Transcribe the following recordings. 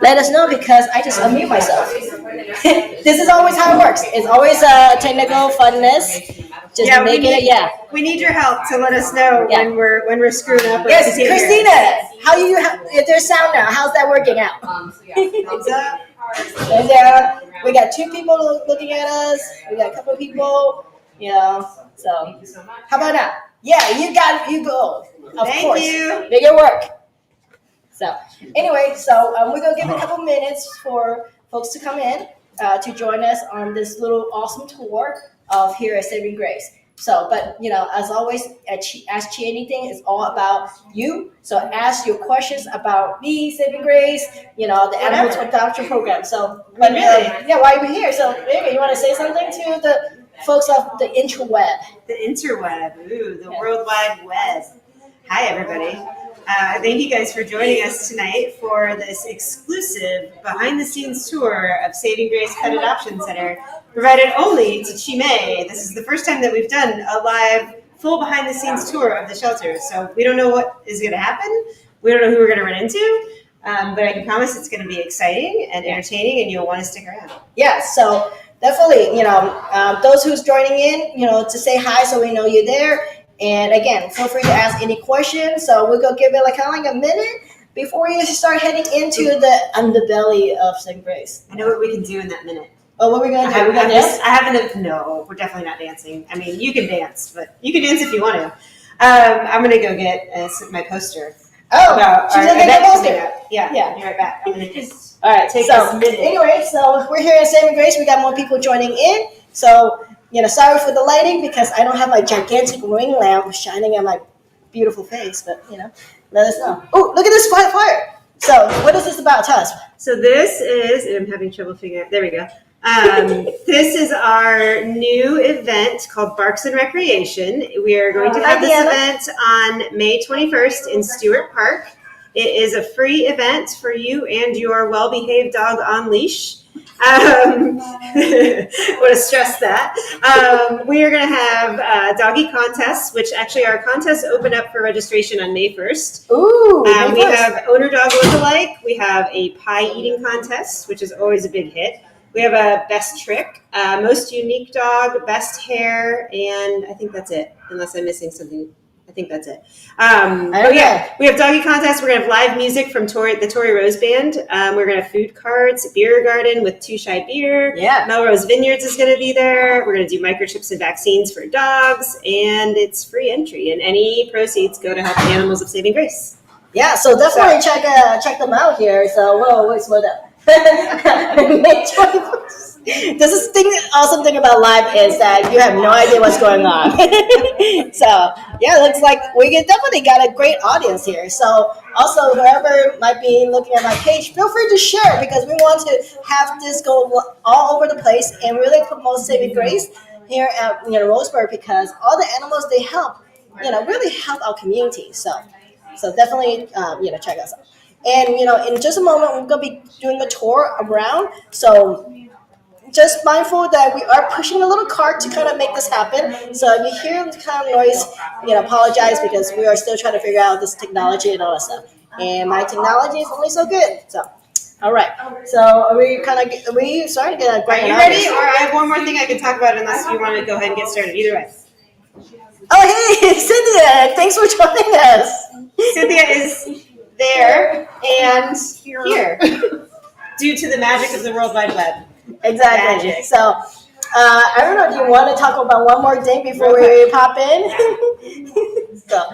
let us know because I just unmute myself. This is always how it works. It's always technical funness. Just Yeah, making it. Yeah. We need your help to let us know Yeah. when we're screwing up. Yes, Christina. How you? If there's sound now, how's that working out? Thumbs up. And we got two people looking at us. We got a couple of people. You know. So how about now? Yeah, you got you go. Of Thank course. you. Make it work. So anyway, we're gonna give a couple minutes for folks to come in to join us on this little awesome tour of here at Saving Grace. So, but as always, at Ask Chi Anything is all about you. So ask your questions about me, Saving Grace, the Animal Adoption Program. So, but really, why we're here. So, maybe you want to say something to the folks of the interweb. The interweb, the World Wide Web. Hi, everybody. Thank you guys for joining us tonight for this exclusive behind-the-scenes tour of Saving Grace Pet Adoption Center, provided only to Chimay. This is the first time that we've done a live, full behind-the-scenes tour of the shelter. So we don't know what is going to happen. We don't know who we're going to run into. But I can promise it's going to be exciting and entertaining, and you'll want to stick around. Yeah, so definitely, those who's joining in, to say hi so we know you're there. And again, feel free to ask any questions. So we're going to give it kind of a minute before you start heading into the underbelly of St. Grace. I know what we can do in that minute. Oh, what are we going to do? We're going to dance? No, we're definitely not dancing. I mean, you can dance, but you can dance if you want to. I'm going to go get my poster. Oh, about she's our going to get a poster. Yeah, be right back. I'm going to just all right, take this minute. Anyway, so we're here at Saving Grace. We got more people joining in. So, sorry for the lighting because I don't have my gigantic ring lamp shining on my beautiful face, but, let us know. Oh, look at this fire. So, what is this about? Tell us. So this is, I'm having trouble figuring out, there we go. This is our new event called Barks and Recreation. We are going to have this event on May 21st in Stewart Park. It is a free event for you and your well-behaved dog on leash. I want to stress that. We are going to have doggy contests, which actually our contests open up for registration on May 1st. Ooh, we have owner dog lookalike. We have a pie eating contest, which is always a big hit. We have a best trick, most unique dog, best hair, and I think that's it, unless I'm missing something. I think that's it. We have doggy contests. We're going to have live music from the Tory Rose Band. We're going to have food carts, beer garden with Too Shy Beer. Yeah. Melrose Vineyards is going to be there. We're going to do microchips and vaccines for dogs, and it's free entry. And any proceeds go to help the animals of Saving Grace. Yeah, so definitely check them out here. So, whoa, slow down. May 21st. Awesome thing about live is that you have no idea what's going on. So it looks like we definitely got a great audience here. So also whoever might be looking at my page, feel free to share because we want to have this go all over the place and really promote Saving Grace here at Roseburg because all the animals they help, really help our community. So definitely check us out. And, in just a moment, we're going to be doing a tour around. So just mindful that we are pushing a little cart to kind of make this happen. So if you hear the kind of noise, apologize because we are still trying to figure out this technology and all that stuff. And my technology is only so good. So, all right. So are we starting to get a great Are you ready? Or I have one more thing I can talk about unless you want to go ahead and get started. Either way. Oh, hey, Cynthia. Thanks for joining us. Cynthia is there and here due to the magic of the World Wide Web. Exactly. Magic. So I don't know, do you want to talk about one more thing before we pop in? So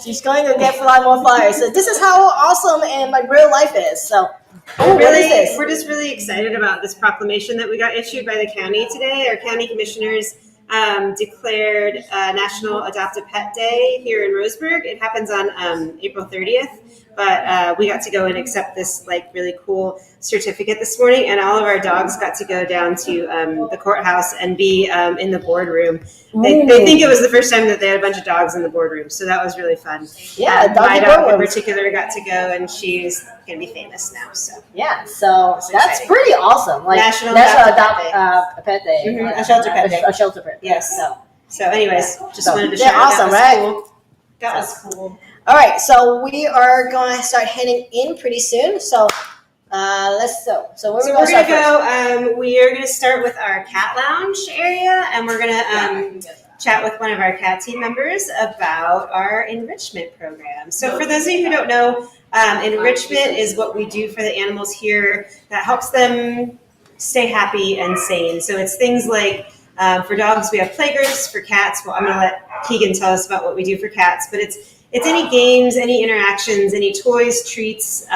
she's going to get fly more flyers. So this is how awesome and my real life is. So what is this? We're just really excited about this proclamation that we got issued by the county today. Our county commissioners declared National Adopt a Pet Day here in Roseburg. It happens on April 30th, but we got to go and accept this really cool certificate this morning, and all of our dogs got to go down to the courthouse and be in the boardroom. They think it was the first time that they had a bunch of dogs in the boardroom, so that was really fun. Yeah, my dog in particular got to go, and she's going to be famous now. So so that's pretty awesome. National Adopt a Pet Day, a shelter pet day. A shelter pet. Yes. So anyways, just wanted to share. Awesome, that was cool. That was cool. All right, so we are going to start heading in pretty soon. So So where So we we're gonna going to start first? go, we are going to start with our cat lounge area, and we're going to chat with one of our cat team members about our enrichment program. So for those of you who don't know, enrichment is what we do for the animals here that helps them stay happy and sane. So it's things like, for dogs, we have play groups. For cats, well, I'm going to let Keegan tell us about what we do for cats, but it's any games, any interactions, any toys, treats,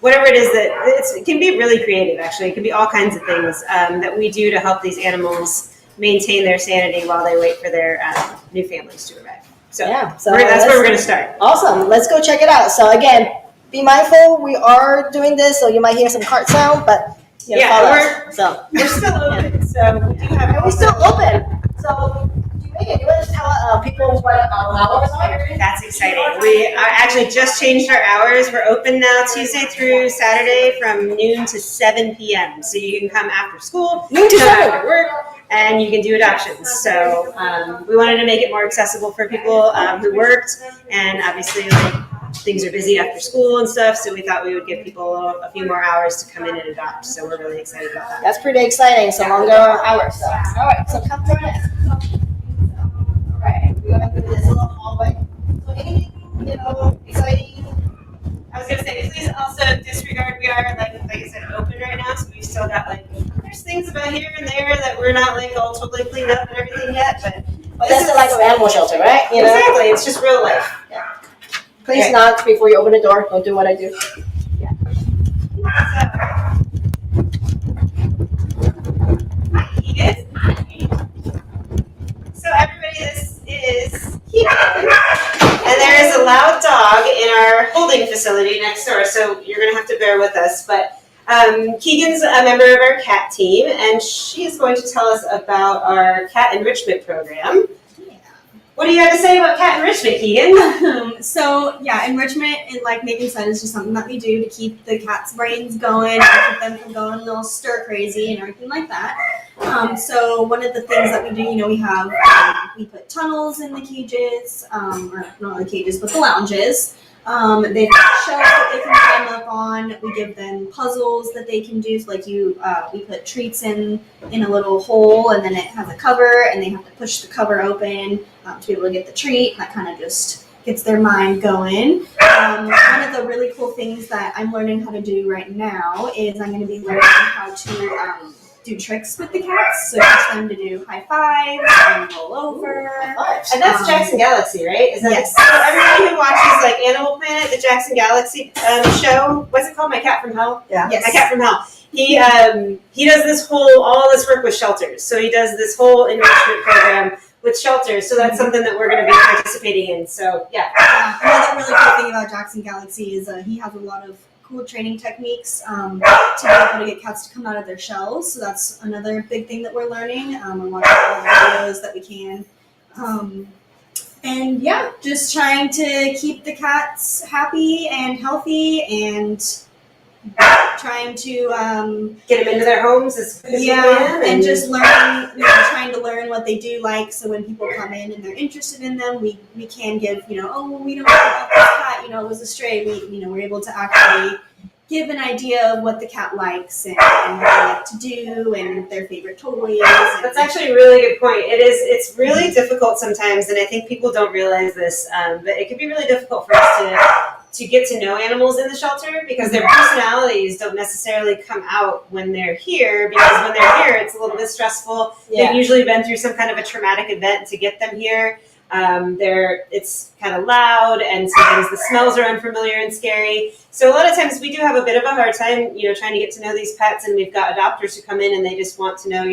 whatever it is it can be really creative, actually. It can be all kinds of things that we do to help these animals maintain their sanity while they wait for their new families to arrive. So, that's where we're going to start. Awesome. Let's go check it out. So again, be mindful. We are doing this, so you might hear some cart sound, but we're still open. So we do have. We're still open. So Megan, you want to tell people what our hours are? That's exciting. We actually just changed our hours. We're open now Tuesday through Saturday from noon to 7 p.m. So you can come after school, noon to 7 after work, and you can do adoptions. So we wanted to make it more accessible for people who worked, and obviously things are busy after school and stuff. So we thought we would give people a few more hours to come in and adopt. So we're really excited about that. That's pretty exciting. So longer hours. So. All right. So come join us. Right, we're going to do this little hallway. So anything, exciting? I was going to say, please also disregard, we are, like I said, open right now, so we've still got, there's things about here and there that we're not, all totally cleaned up and everything yet, but this is like an animal shelter, right? Exactly, it's just real life. Yeah. Please knock before you open the door. Don't do what I do. Yeah. Hi, Edith. So everybody, this is Keegan, and there is a loud dog in our holding facility next door, so you're going to have to bear with us. But Keegan's a member of our cat team, and she's going to tell us about our cat enrichment program. Yeah. What do you have to say about cat enrichment, Keegan? Enrichment, like Megan said, is just something that we do to keep the cat's brains going, and keep them from going all stir crazy and everything like that. So one of the things that we do, we have, we put tunnels in the cages, or not the cages, but the lounges. They've got shelves that they can climb up on. We give them puzzles that they can do. So we put treats in a little hole, and then it has a cover, and they have to push the cover open to be able to get the treat. That kind of just gets their mind going. One of the really cool things that I'm learning how to do right now is I'm going to be learning how to do tricks with the cats, so teach them to do high fives and roll over. And that's Jackson Galaxy, right? Yes. So everybody who watches Animal Planet, the Jackson Galaxy show, what's it called? My Cat from Hell? Yeah. Yes. My Cat from Hell. He does all this work with shelters. So he does this whole enrichment program with shelters. So that's something that we're going to be participating in. So another really cool thing about Jackson Galaxy is he has a lot of cool training techniques to be able to get cats to come out of their shells. So that's another big thing that we're learning. We're watching all the videos that we can. Just trying to keep the cats happy and healthy, and trying to get them into their homes as quick as you can. And just learn, trying to learn what they do like, so when people come in and they're interested in them, we can give, we don't know about this cat, it was a stray. We're able to actually give an idea of what the cat likes and what they like to do and their favorite toys. That's actually a really good point. It's really difficult sometimes, and I think people don't realize this, but it can be really difficult for us to get to know animals in the shelter, because their personalities don't necessarily come out when they're here, because when they're here, it's a little bit stressful. Yeah. They've usually been through some kind of a traumatic event to get them here. It's kind of loud, and sometimes the smells are unfamiliar and scary. So a lot of times we do have a bit of a hard time, trying to get to know these pets, and we've got adopters who come in and they just want to know,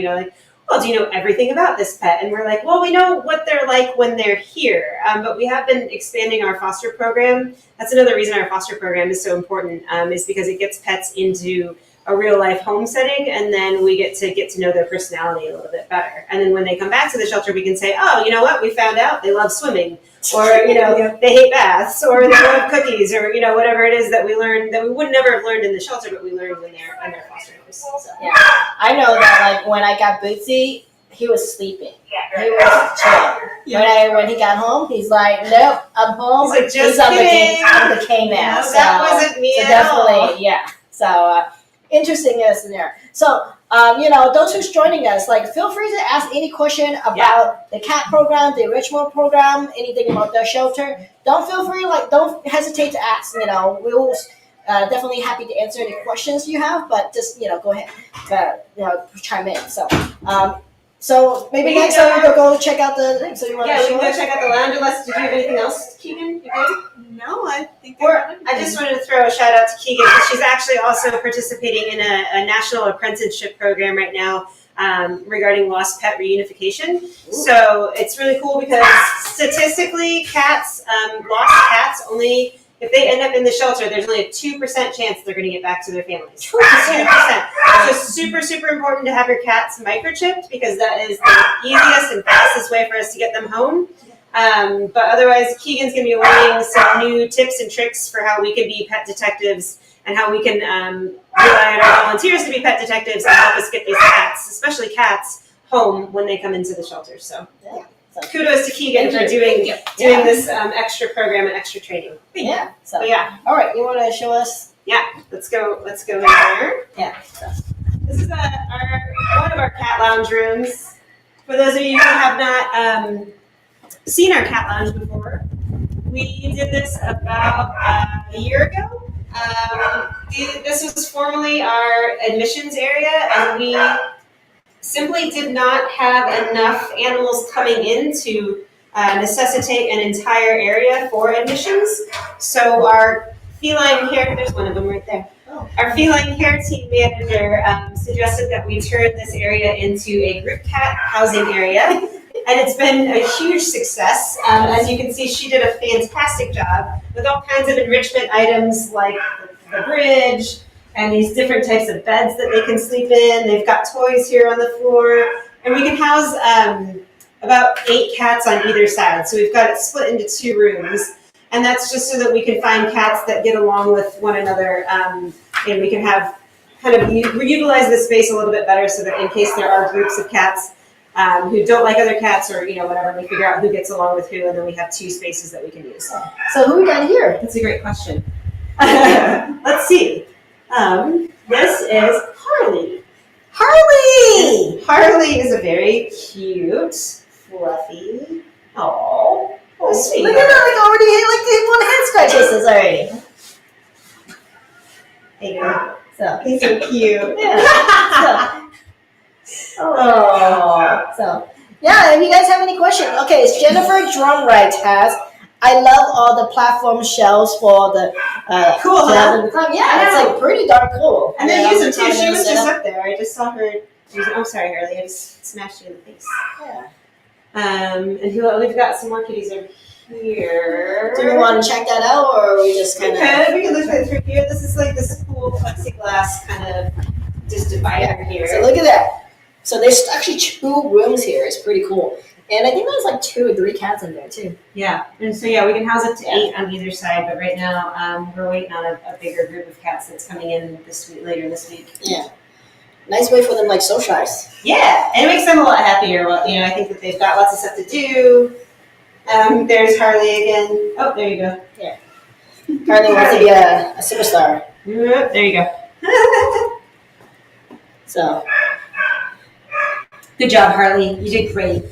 well, do you know everything about this pet? And we're like, well, we know what they're like when they're here, but we have been expanding our foster program. That's another reason our foster program is so important, is because it gets pets into a real life home setting, and then we get to know their personality a little bit better. And then when they come back to the shelter, we can say, oh, you know what? We found out they love swimming, or, they hate baths, or they love cookies, or, whatever it is that we learned that we would never have learned in the shelter, but we learned in their foster homes. So. Yeah. I know that, when I got Bootsy, he was sleeping. He was chilling. Yeah. When he got home, he's like, nope, I'm home. He's like, just kidding. I'm the K-man. No, that wasn't me so at all. Definitely, yeah. So interesting is there. So those who's joining us, like, feel free to ask any question about the CAT program, the enrichment program, anything about the shelter. Don't hesitate to ask. We will definitely happy to answer any questions you have, but just go ahead, chime in. So maybe next time we'll go check out the thing. So you want to we can show go us? check out the lounge. Unless, did you have anything else, Keegan? You good? No, I think. I just wanted to throw a shout out to Keegan. She's actually also participating in a national apprenticeship program right now regarding lost pet reunification. Ooh. So it's really cool because statistically, lost cats only. If they end up in the shelter, there's only a 2% chance they're going to get back to their families. 2%. So super, super important to have your cats microchipped because that is the easiest and fastest way for us to get them home. But otherwise, Keegan's going to be learning some new tips and tricks for how we can be pet detectives and how we can rely on our volunteers to be pet detectives and help us get these cats, especially cats, home when they come into the shelter. So. Yeah. So kudos to Keegan for doing this extra program and extra training. Yeah. So All right, you want to show us? Yeah. Let's go in there. Yeah. So. This is one of our cat lounge rooms. For those of you who have not seen our cat lounge before, we did this about a year ago. This was formerly our admissions area, and we simply did not have enough animals coming in to necessitate an entire area for admissions. So our feline care, there's one of them right there. Oh. Our feline care team manager suggested that we turn this area into a group cat housing area. And it's been a huge success. As you can see, she did a fantastic job with all kinds of enrichment items like the bridge, and these different types of beds that they can sleep in. They've got toys here on the floor. And we can house about 8 cats on either side. So we've got it split into 2 rooms. And that's just so that we can find cats that get along with one another. And we can have utilize the space a little bit better so that in case there are groups of cats who don't like other cats or whatever, we figure out who gets along with who, and then we have 2 spaces that we can use. So who we got here? That's a great question. Let's see. This is Harley. Harley is a very cute, fluffy. Oh, sweet. Look at that! Already, they want hand scratches already. There you go. So he's so cute. Yeah. So if you guys have any questions, okay. It's Jennifer Drumright has. I love all the platform shelves for the cool. Huh? Yeah, it's like pretty darn cool. And they use them too. She was just up there. I just saw her. I'm sorry, Harley. I just smashed you in the face. Yeah. And we've got some more kitties over here. Do we want to check that out, or are we just kind of? We can look at it through here. This is like this cool plexiglass kind of just divider here. So look at that. So there's actually 2 rooms here. It's pretty cool. And I think there's like 2 or 3 cats in there too. Yeah, and so we can house up to 8 on either side. But right now, we're waiting on a bigger group of cats that's coming in later this week. Yeah, nice way for them like socialize. Yeah, and it makes them a lot happier. Well, I think that they've got lots of stuff to do. There's Harley again. Oh, there you go. Yeah, Harley wants to be a superstar. There you go. So, good job, Harley. You did great.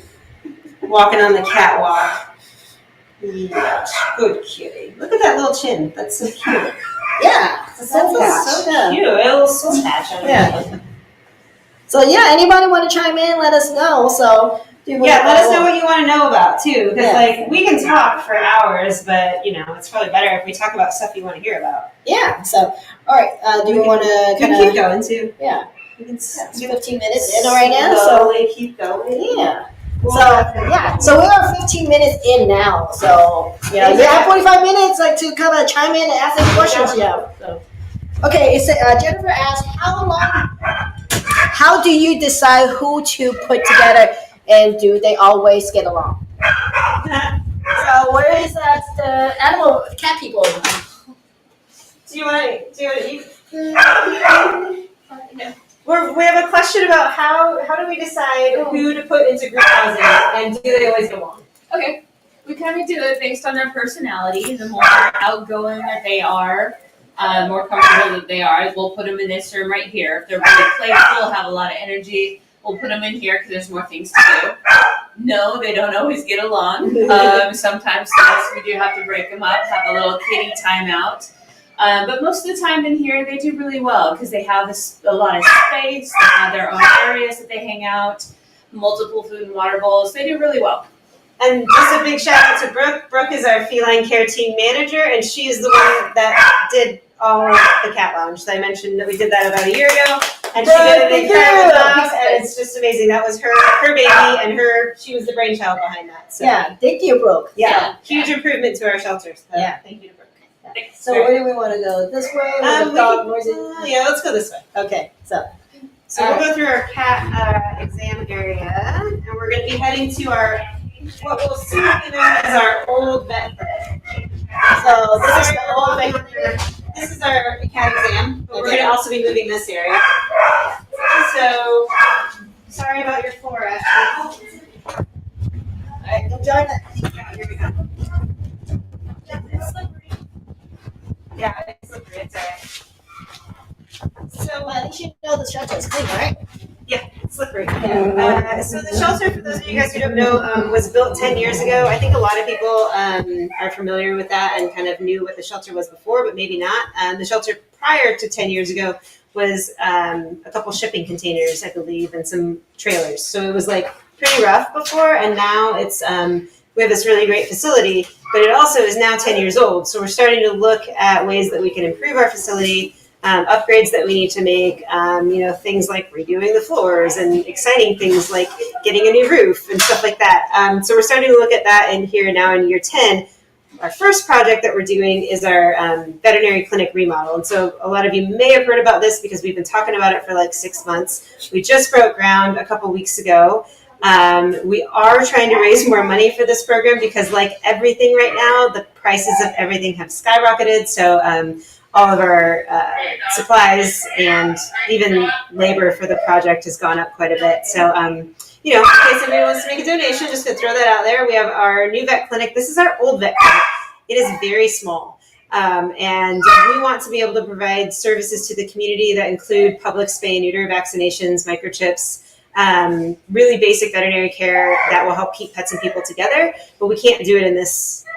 Walking on the catwalk. Yeah, good kitty. Look at that little chin. That's so cute. Yeah, it's so cute. A little soul patch on it. So anybody want to chime in? Let us know. So let us know what you want to know about too, because we can talk for hours, but it's probably better if we talk about stuff you want to hear about. Yeah. So all right, do you want to kind of keep going too? Yeah. It's 15 minutes in right now. So keep going. Yeah. So we are 15 minutes in now. So you have 45 minutes to kind of chime in and ask any questions you have. So okay, Jennifer asked, how do you decide who to put together, and do they always get along? So where is the cat people? Do you want to? We have a question about how do we decide who to put into group housing, and do they always get along? Okay, we kind of do it based on their personality. The more outgoing that they are, more comfortable that they are, we'll put them in this room right here. If they're really playful, have a lot of energy, we'll put them in here because there's more things to do. No, they don't always get along. Sometimes yes, we do have to break them up, have a little kitty timeout. But most of the time in here, they do really well because they have a lot of space. They have their own areas that they hang out, multiple food and water bowls. They do really well. And just a big shout out to Brooke. Brooke is our feline care team manager, and she is the one that did all of the cat lounge. So I mentioned that we did that about a year ago, and she did an incredible job, and it's just amazing. That was her baby, and she was the brainchild behind that. So. Yeah, thank you, Brooke. Yeah, huge improvement to our shelters. So Yeah. Thank you to Brooke. So where do we want to go? This way? With the dog noisy? Yeah, let's go this way. Okay, so we'll go through our cat exam area, and we're going to be heading to what will soon be known as our old vet clinic. So this is the old vet clinic. This is our cat exam, but we're going to also be moving this area. So, sorry about your floor, Ashley. All right, enjoy that. Here we go. Yeah, it's slippery. It's all right. So, Well, at least you know the shelter is clean, right? yeah, it's slippery. So the shelter, for those of you guys who don't know, was built 10 years ago. I think a lot of people are familiar with that and kind of knew what the shelter was before, but maybe not. The shelter prior to 10 years ago was a couple shipping containers, I believe, and some trailers. So it was like pretty rough before, and now it's we have this really great facility, but it also is now 10 years old. So we're starting to look at ways that we can improve our facility. Upgrades that we need to make, things like redoing the floors and exciting things like getting a new roof and stuff like that. So we're starting to look at that in here now in year 10. Our first project that we're doing is our veterinary clinic remodel. And so a lot of you may have heard about this because we've been talking about it for like 6 months. We just broke ground a couple weeks ago. We are trying to raise more money for this program because like everything right now, the prices of everything have skyrocketed. So all of our supplies and even labor for the project has gone up quite a bit. So, in case anybody wants to make a donation, just to throw that out there, we have our new vet clinic. This is our old vet clinic. It is very small. And we want to be able to provide services to the community that include public spay and neuter vaccinations, microchips, really basic veterinary care that will help keep pets and people together, but we can't do it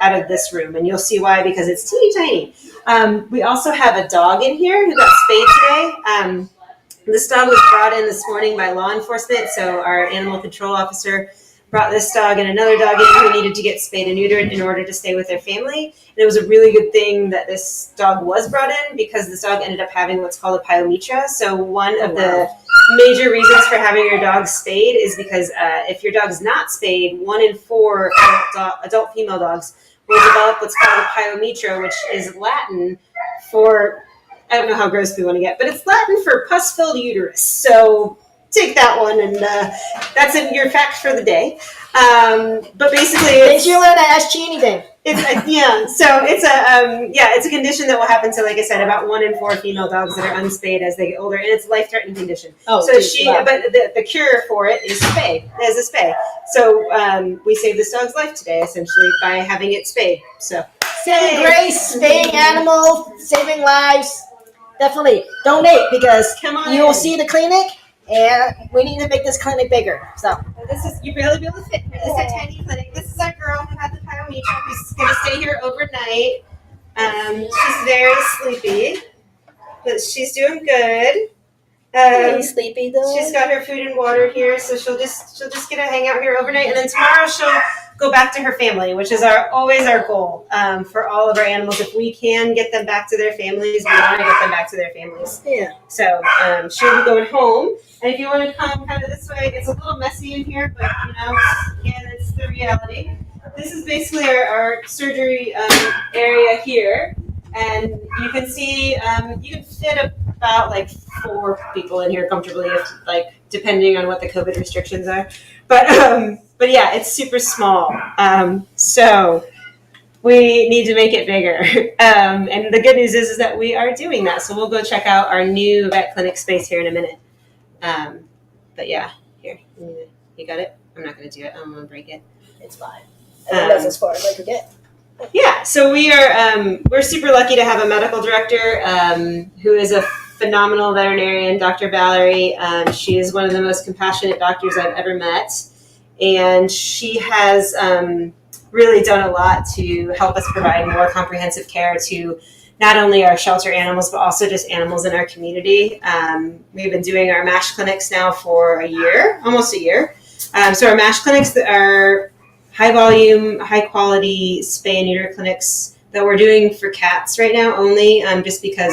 out of this room, and you'll see why, because it's teeny tiny. We also have a dog in here who got spayed today. This dog was brought in this morning by law enforcement, so our animal control officer brought this dog and another dog in who needed to get spayed and neutered in order to stay with their family. And it was a really good thing that this dog was brought in because this dog ended up having what's called a pyometra. So one of the major reasons for having your dog spayed is because if your dog's not spayed, 1 in 4 adult female dogs will develop what's called a pyometra, which is Latin for, I don't know how gross we want to get, but it's Latin for pus-filled uterus. So take that one, and that's your fact for the day. But basically, Did you learn to ask Chi anything? It's it's a condition that will happen to, like I said, about 1 in 4 female dogs that are unspayed as they get older, and it's a life-threatening condition. Oh, so but the cure for it is spay. Is a spay. So we saved this dog's life today, essentially, by having it spayed. So Saving grace, spaying animal, saving lives. Definitely donate because Come on you will in. see the clinic, and we need to make this clinic bigger. So you barely be able to fit here. This is a tiny clinic. This is our girl who had the pyometra, who's going to stay here overnight. She's very sleepy, but she's doing good. sleepy though. She's got her food and water here, so she'll just get to hang out here overnight, and then tomorrow she'll go back to her family, which is always our goal for all of our animals. If we can get them back to their families, we want to get them back to their families. Yeah. So she'll be going home, and if you want to come kind of this way, it's a little messy in here, but again, it's the reality. This is basically our surgery area here, and you can see you can fit about like 4 people in here comfortably, depending on what the COVID restrictions are. But yeah, it's super small. So we need to make it bigger. And the good news is that we are doing that. So we'll go check out our new vet clinic space here in a minute. But yeah, here, you got it? I'm not going to do it. I'm going to break it. It's fine. I think that's as far as I could get. Yeah, so we're super lucky to have a medical director who is a phenomenal veterinarian, Dr. Valerie. She is one of the most compassionate doctors I've ever met, and she has really done a lot to help us provide more comprehensive care to not only our shelter animals, but also just animals in our community. We've been doing our MASH clinics now for a year, almost a year. So our MASH clinics are high volume, high quality spay and neuter clinics that we're doing for cats right now only, just because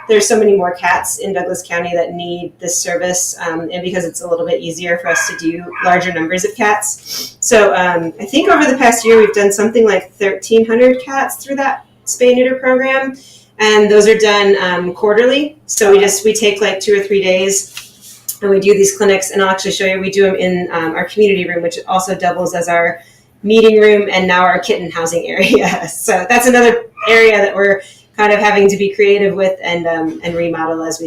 there's so many more cats in Douglas County that need this service, and because it's a little bit easier for us to do larger numbers of cats. So I think over the past year we've done something like 1,300 cats through that spay and neuter program, and those are done quarterly. So we take like 2 or 3 days and we do these clinics, and I'll actually show you. We do them in our community room, which also doubles as our meeting room and now our kitten housing area. So that's another area that we're kind of having to be creative with and remodel as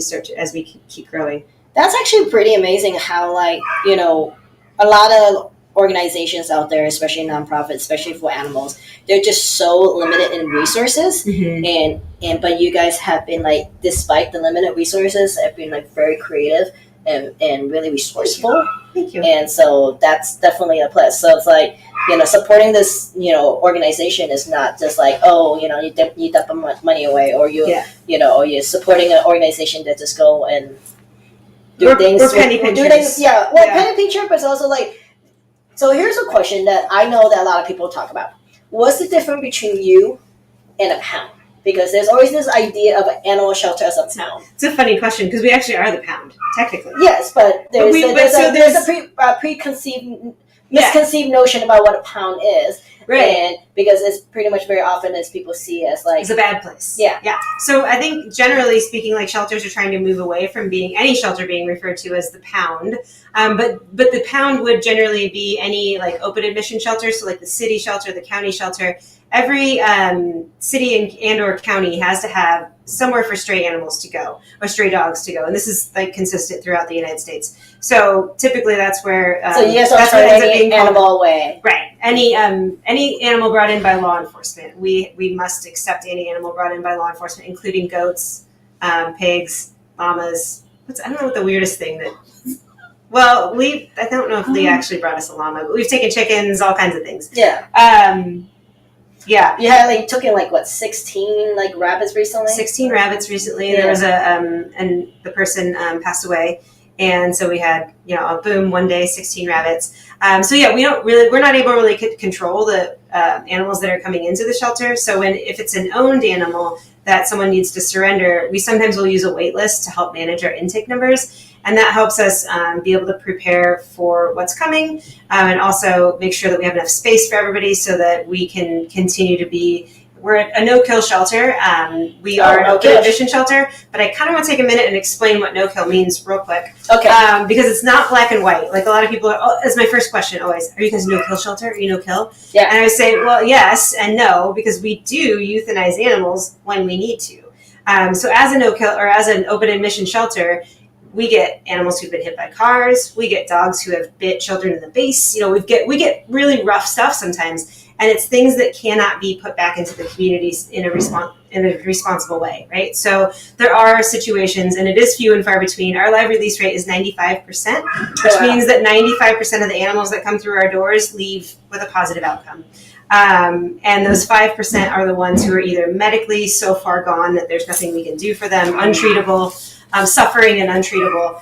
we keep growing. That's actually pretty amazing how, like, you know, a lot of organizations out there, especially nonprofits, especially for animals, they're just so limited in resources. Mm-hmm. And but you guys have been, like, despite the limited resources, have been like very creative and really resourceful. Thank you. And so that's definitely a plus. So it's like, you know, supporting this, you know, organization is not just like, oh, you know, you dump money away, or you know, or you're supporting an organization that just go and do things. We're penny pinchers. Penny pincher, but it's also like, so here's a question that I know that a lot of people talk about. What's the difference between you and a pound? Because there's always this idea of an animal shelter as a pound. It's a funny question because we actually are the pound, technically. Yes, but there's a preconceived, misconceived notion about what a pound is. Right. And because it's pretty much very often as people see as like... It's a bad place. Yeah. Yeah. So I think generally speaking, like shelters are trying to move away from any shelter being referred to as the pound. But the pound would generally be any like open admission shelter. So like the city shelter, the county shelter. Every city and or county has to have somewhere for stray animals to go or stray dogs to go. And this is like consistent throughout the United States. So typically that's where... so you guys don't turn any animal away. Right. Any animal brought in by law enforcement. We must accept any animal brought in by law enforcement, including goats, pigs, llamas. I don't know what the weirdest thing that... Well, I don't know if Lee actually brought us a llama, but we've taken chickens, all kinds of things. Yeah. Yeah. You had like took in like what 16 like rabbits recently. 16 rabbits recently. Yeah. There was and the person passed away, and so we had one day 16 rabbits. So yeah, we're not able to really control the animals that are coming into the shelter. So if it's an owned animal that someone needs to surrender, we sometimes will use a wait list to help manage our intake numbers. And that helps us be able to prepare for what's coming and also make sure that we have enough space for everybody so that we can continue to be... We're a no-kill shelter. We are a no-kill admission shelter, but I kind of want to take a minute and explain what no-kill means real quick. Okay. Because it's not black and white. Like a lot of people that's my first question always. Are you guys no-kill shelter? Are you no-kill? Yeah. And I say, well, yes and no, because we do euthanize animals when we need to. So as a no-kill or as an open admission shelter, we get animals who've been hit by cars. We get dogs who have bit children in the face. We get really rough stuff sometimes, and it's things that cannot be put back into the communities in a responsible way, right? So there are situations, and it is few and far between. Our live release rate is 95%, which means that 95% of the animals that come through our doors leave with a positive outcome. And those 5% are the ones who are either medically so far gone that there's nothing we can do for them, untreatable, suffering and untreatable,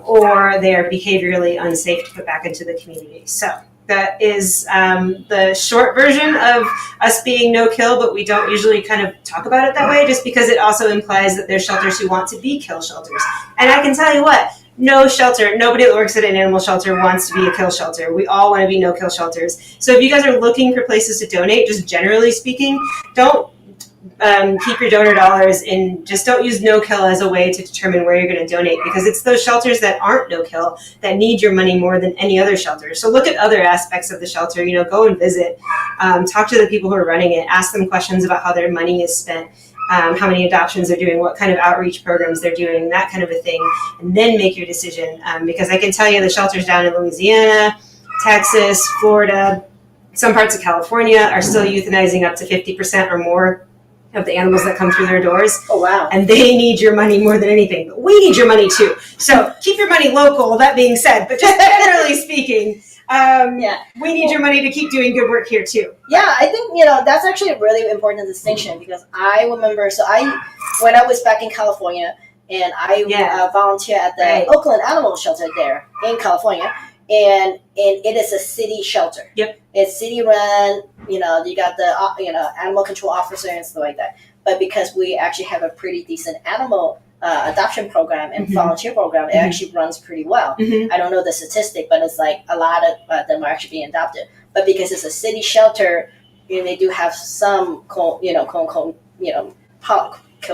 or they are behaviorally unsafe to put back into the community. So that is the short version of us being no-kill, but we don't usually kind of talk about it that way just because it also implies that there's shelters who want to be kill shelters. And I can tell you what, no shelter, nobody that works at an animal shelter wants to be a kill shelter. We all want to be no-kill shelters. So if you guys are looking for places to donate, just generally speaking, don't keep your donor dollars in, just don't use no-kill as a way to determine where you're going to donate, because it's those shelters that aren't no-kill that need your money more than any other shelter. So look at other aspects of the shelter, go and visit, talk to the people who are running it, ask them questions about how their money is spent, how many adoptions they're doing, what kind of outreach programs they're doing, that kind of a thing, and then make your decision. Because I can tell you the shelters down in Louisiana, Texas, Florida, Some parts of California are still euthanizing up to 50% or more of the animals that come through their doors. Oh, wow. And they need your money more than anything. But we need your money too. So keep your money local, that being said. But just generally speaking, we need your money to keep doing good work here too. Yeah, I think, that's actually a really important distinction, because I remember, when I was back in California, and I volunteer at the Oakland Animal Shelter there in California, and it is a city shelter. Yep. It's city run, you got the, animal control officer and stuff like that. But because we actually have a pretty decent animal adoption program and volunteer program, it actually runs pretty well. I don't know the statistic, but it's like a lot of them are actually being adopted. But because it's a city shelter, they do have some, kill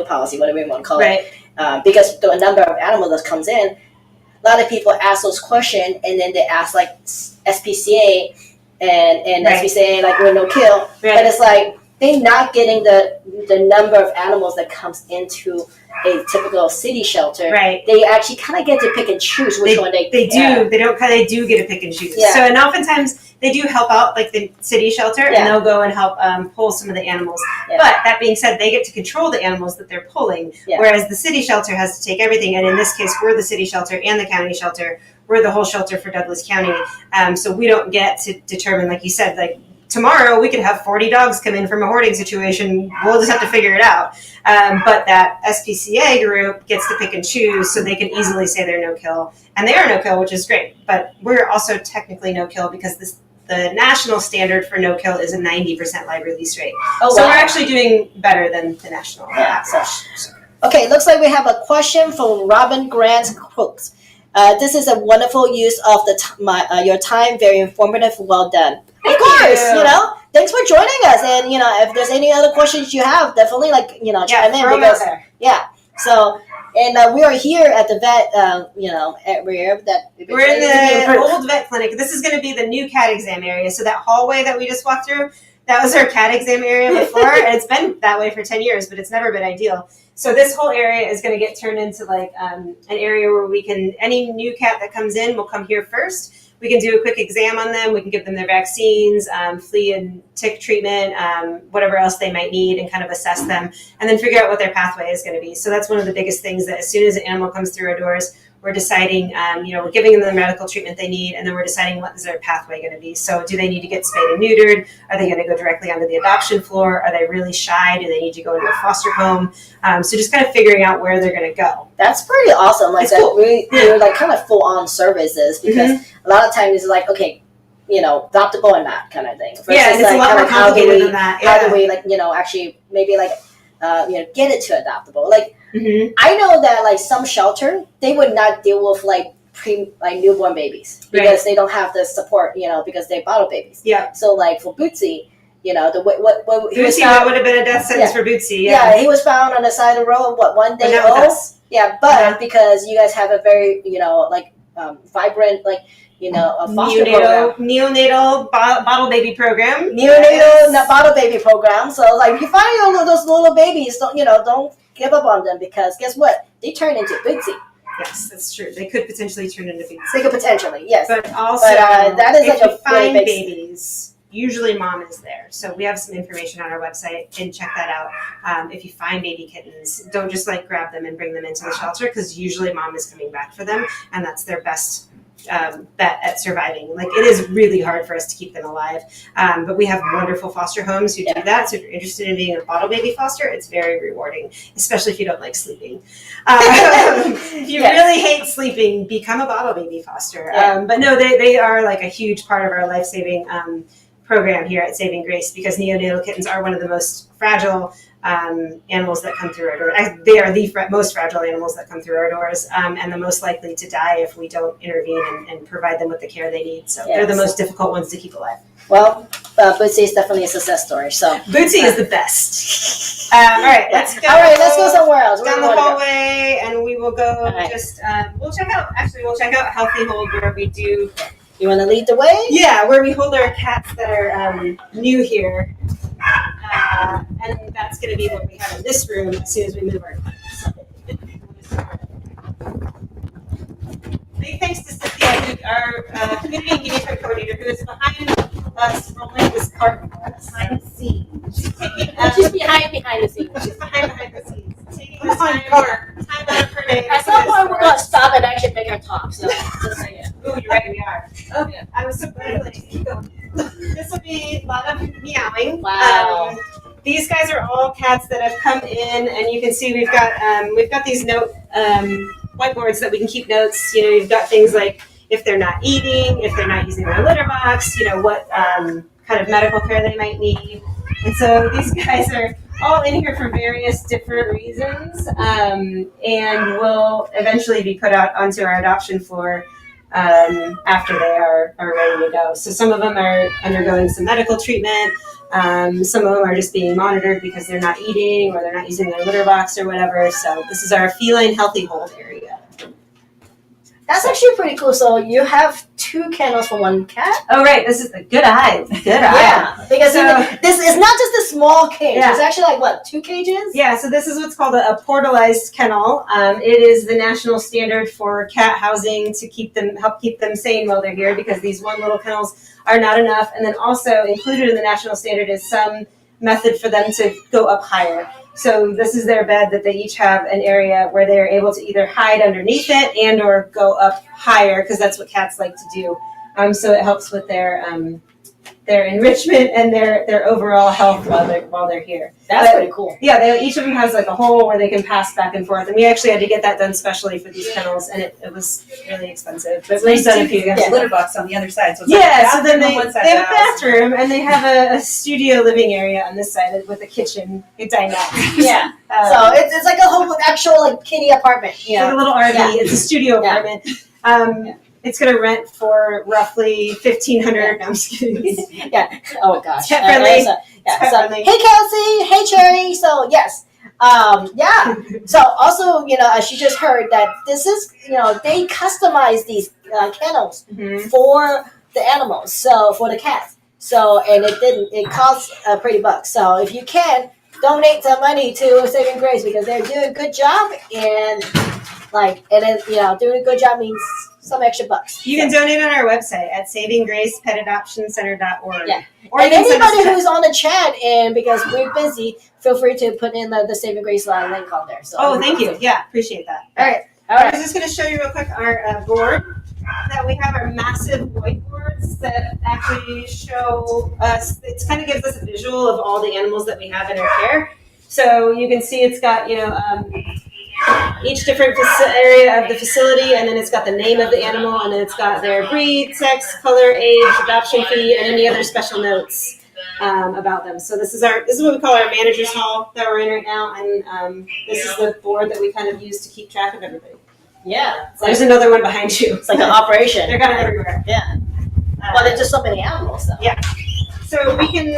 policy, whatever you want to call it. Because the number of animals that comes in, a lot of people ask those questions, and then they ask like SPCA and SPCA like with no kill, but it's like they're not getting the number of animals that comes into a typical city shelter. They actually kind of get to pick and choose which one they do. They do get to pick and choose. So, and oftentimes they do help out like the city shelter, and they'll go and help pull some of the animals. But that being said, they get to control the animals that they're pulling, whereas the city shelter has to take everything. And in this case, we're the city shelter and the county shelter. We're the whole shelter for Douglas County. So we don't get to determine, like you said, like tomorrow we could have 40 dogs come in from a hoarding situation. We'll just have to figure it out. But that SPCA group gets to pick and choose, so they can easily say they're no-kill. And they are no-kill, which is great. But we're also technically no-kill because the national standard for no-kill is a 90% live release rate. So we're actually doing better than the national average. Okay, looks like we have a question from Robin Grant Crooks. This is a wonderful use of your time. Very informative. Well done. Of course, thanks for joining us. And if there's any other questions you have, definitely chime in, because So, and we are here at the vet. We're in the old vet clinic. This is going to be the new cat exam area. So that hallway that we just walked through, that was our cat exam area before, and it's been that way for 10 years, but it's never been ideal. So this whole area is going to get turned into like an area where any new cat that comes in will come here first. We can do a quick exam on them. We can give them their vaccines, flea and tick treatment, whatever else they might need, and kind of assess them, and then figure out what their pathway is going to be. So that's one of the biggest things, that as soon as an animal comes through our doors, we're deciding, we're giving them the medical treatment they need, and then we're deciding what is their pathway going to be. So do they need to get spayed and neutered? Are they going to go directly onto the adoption floor? Are they really shy? Do they need to go into a foster home? So just kind of figuring out where they're going to go. That's pretty awesome. Like, cool. We're like kind of full on services, because a lot of times it's like, okay, adoptable or not kind of thing. Versus it's like, a lot more complicated than that. How do we actually maybe get it to adoptable? Like, I know that like some shelter, they would not deal with like newborn babies, because they don't have the support, because they're bottle babies. So like for Bootsy, what he was found, that would have been a death sentence for Bootsy. He was found on the side of the road. One day old. But because you guys have a very vibrant a foster neonatal bottle baby program. Bottle baby program. So like you find those little babies, don't give up on them, because guess what? They turn into Bootsy. Yes, that's true. They could potentially turn into Bootsy. They could potentially, yes. But also, that is if like you a find really babies, usually mom is there. So we have some information on our website, and check that out. If you find baby kittens, don't just grab them and bring them into the shelter, because usually mom is coming back for them, and that's their best bet at surviving. Like, it is really hard for us to keep them alive, but we have wonderful foster homes who do that. So if you're interested in being a bottle baby foster, it's very rewarding, especially if you don't like sleeping. If you really hate sleeping, become a bottle baby foster. But no, they are like a huge part of our life-saving program here at Saving Grace, because neonatal kittens are one of the most fragile animals that come through our doors. They are the most fragile animals that come through our doors, and the most likely to die if we don't intervene and provide them with the care they need. So they're the most difficult ones to keep alive. Well, Bootsy is definitely a success story. So Bootsy is the best. All right, let's go. All right, let's go somewhere else. Down the hallway, and we will go we'll check out Healthy Hold, where we do. You want to lead the way? Yeah, where we hold our cats that are new here. And that's going to be what we have in this room as soon as we move our clips. Big thanks to Cynthia, our community engagement coordinator, who is behind us rolling the behind the scenes. She's taking She's behind the scenes. she's behind the scenes. Taking the time out of her day. At some point, we're going to stop and actually make her talk. So, just saying. Ooh, you're right, we are. Oh, Yeah. I was so glad to let you keep going. This will be a lot of meowing. Wow. These guys are all cats that have come in, and you can see we've got these note whiteboards that we can keep notes. You know, you've got things like if they're not eating, if they're not using their litter box, you know, what kind of medical care they might need. And so these guys are all in here for various different reasons, and will eventually be put out onto our adoption floor after they are ready to go. So some of them are undergoing some medical treatment. Some of them are just being monitored because they're not eating or they're not using their litter box or whatever. So this is our feline healthy hold area. That's actually pretty cool. So you have 2 kennels for 1 cat? Oh, right. This is the good eye. Yeah. Because this is not just a small cage. Yeah. It's actually like, what, 2 cages? Yeah, so this is what's called a portalized kennel. It is the national standard for cat housing to help keep them sane while they're here, because these 1 little kennels are not enough. And then also included in the national standard is some method for them to go up higher. So this is their bed that they each have an area where they're able to either hide underneath it and or go up higher, because that's what cats like to do. So it helps with their enrichment and their overall health while they're here. That's pretty cool. Yeah, each of them has like a hole where they can pass back and forth. And we actually had to get that done specially for these kennels, and it was really expensive. But we've done a few. There's a litter box on the other side. So it's So then they on one side have of a the house. bathroom, and they have a studio living area on this side with a kitchen, a dinette. Yeah. So it's like a whole actual like kitty apartment. It's like a little RV. Yeah. It's a studio Yeah. apartment. It's going to rent for roughly $1,500. No, I'm just kidding. Yeah. Oh gosh. Pet friendly. So, Pet so, friendly. hey Kelsey. Hey Cherry. So yes. Yeah. So also, as you just heard, that this is, they customize these kennels Mhm. for the animals. So for the cats. So and it costs a pretty buck. So if you can donate some money to Saving Grace, because they're doing a good job, and doing a good job means some extra bucks. You can donate on our website at savinggracepetadoptioncenter.org. Yeah. Or And you can send us anybody a who's on the chat, and because we're busy, feel free to put in the Saving Grace link on there. So Oh, thank you. Yeah, appreciate that. All right. I was just going to show you real quick our board that we have, our massive whiteboards that actually show us, it kind of gives us a visual of all the animals that we have in our care. So you can see it's got, each different area of the facility, and then it's got the name of the animal, and then it's got their breed, sex, color, age, adoption fee, and any other special notes about them. So this is what we call our manager's hall that we're in right now, and this is the board that we kind of use to keep track of everybody. Yeah. There's another one behind you. It's like an operation. They're kind of everywhere. Yeah. Well, there's just so many animals, though. Yeah. So we can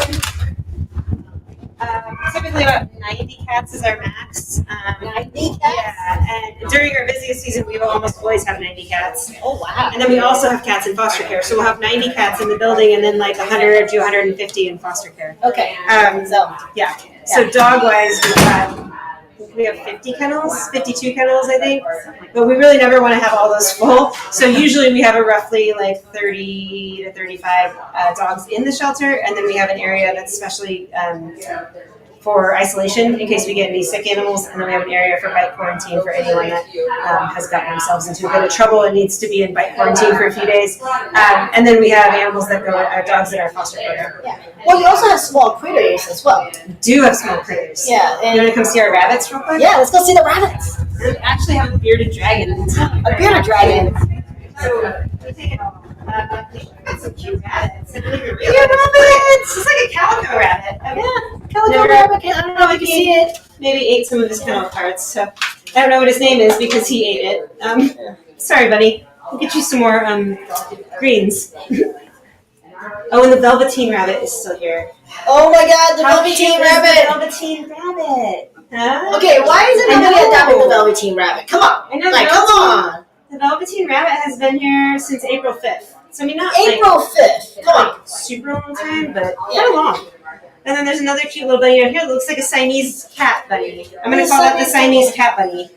typically about 90 cats is our max. 90 cats? Yeah, and during our busiest season, we will almost always have 90 cats. Oh, wow. And then we also have cats in foster care. So we'll have 90 cats in the building, and then like 100 to 150 in foster care. Okay. Yeah. So dog-wise, we have 50 kennels, 52 kennels, I think. But we really never want to have all those full. So usually we have a roughly like 30 to 35 dogs in the shelter, and then we have an area that's specially for isolation in case we get any sick animals, and then we have an area for bite quarantine for anyone that has gotten themselves into a bit of trouble and needs to be in bite quarantine for a few days. And then we have animals that our dogs in our foster program. Yeah. Well, you also have small critters as well. We do have small critters. Yeah. You want to come see our rabbits real quick? Yeah, let's go see the rabbits. We actually have a bearded dragon. A bearded dragon. So we take it all. Some cute rabbits. Cute rabbits! It's like a calico rabbit. Yeah, calico rabbit. I don't know if you can see it. Maybe ate some of his kennel parts. So I don't know what his name is because he ate it. Sorry, buddy. We'll get you some more greens. Oh, and the Velveteen rabbit is still here. Oh my God, the How Velveteen cute is the rabbit. Velveteen rabbit. Huh? Okay, why isn't I nobody know. adopting the Velveteen rabbit? Come on. I know. Like, come on. The Velveteen rabbit has been here since April 5th. So I mean, not April 5th. Come on. super long time, but kind of long. And then there's another cute little bunny out here that looks like a Siamese cat bunny. I'm going to call that the Siamese cat bunny.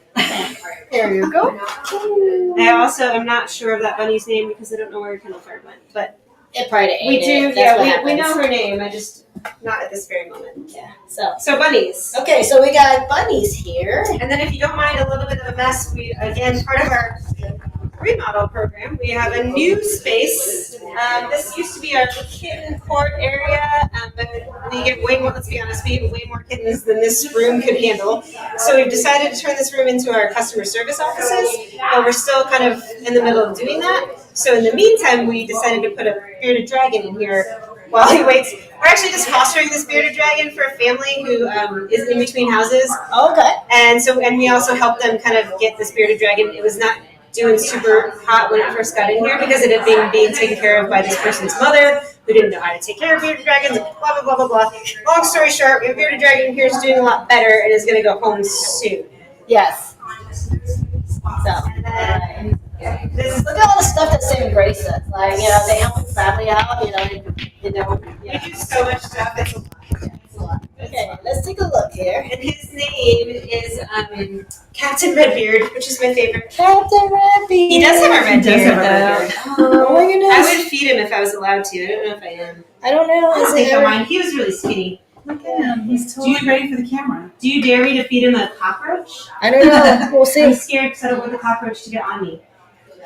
There you go. I also am not sure of that bunny's name because I don't know where Kennel Card went. But Friday. We do, That's what yeah, we know happens. her name. I just, not at this very moment. Yeah. So bunnies. okay, so we got bunnies here. And then if you don't mind a little bit of a mess, we, again, part of our remodel program, we have a new space. This used to be our kitten court area, but we get way more, let's be honest, we have way more kittens than this room could handle. So we've decided to turn this room into our customer service offices, but we're still kind of in the middle of doing that. So in the meantime, we decided to put a bearded dragon in here while he waits. We're actually just fostering this bearded dragon for a family who is in between houses. Okay. And we also helped them kind of get this bearded dragon. It was not doing super hot when it first got in here because it had been being taken care of by this person's mother who didn't know how to take care of bearded dragons, blah, blah, blah, blah, blah. Long story short, we have a bearded dragon here is doing a lot better and is going to go home soon. Yes. So, This is, look at all the stuff that Saving Grace does. Like, they help the family out, we do so much stuff. It's a lot. It's a lot. Okay, let's take a look here. And his name is Captain Redbeard, which is my favorite. Captain Rabbit. He does have a red beard, though. Oh my goodness. I would feed him if I was allowed to. I don't know if I am. I don't know. I Is don't think it I ever- mind. He was really skinny. Look at him. He's totally ready for the camera. Do you dare me to feed him a cockroach? I don't know. We'll I'm see. scared because I don't want the cockroach to get on me.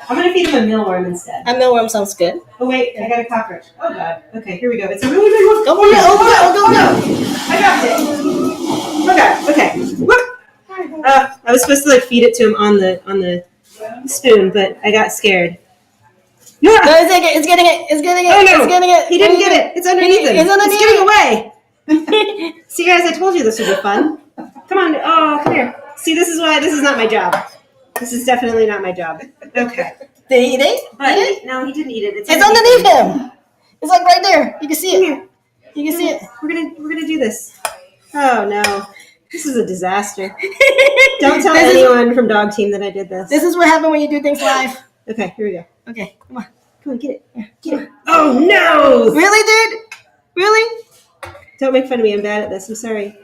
I'm going to feed him a mealworm instead. A mealworm sounds good. Oh, wait. I got a cockroach. Oh, God. Okay, here we go. It's a really big one. Go for it. Go. I dropped it. Okay. Whoop. I was supposed to feed it to him on the spoon, but I got scared. No, it's getting it. Oh, no. It's getting it. He didn't get it. It's underneath him. It's underneath. It's getting away. See, guys, I told you this would be fun. Come on. Oh, come here. See, this is why this is not my job. This is definitely not my job. Okay. Did he eat it? But no, he didn't eat it. It's underneath him. It's like right there. You can see it. You can see it. We're gonna do this. Oh no. This is a disaster. Don't tell anyone from Dog Team that I did this. This is what happens when you do things live. Okay, here we go. Okay, come on. Come on, get it. Get it. Oh no! Really, dude? Really? Don't make fun of me. I'm bad at this. I'm sorry.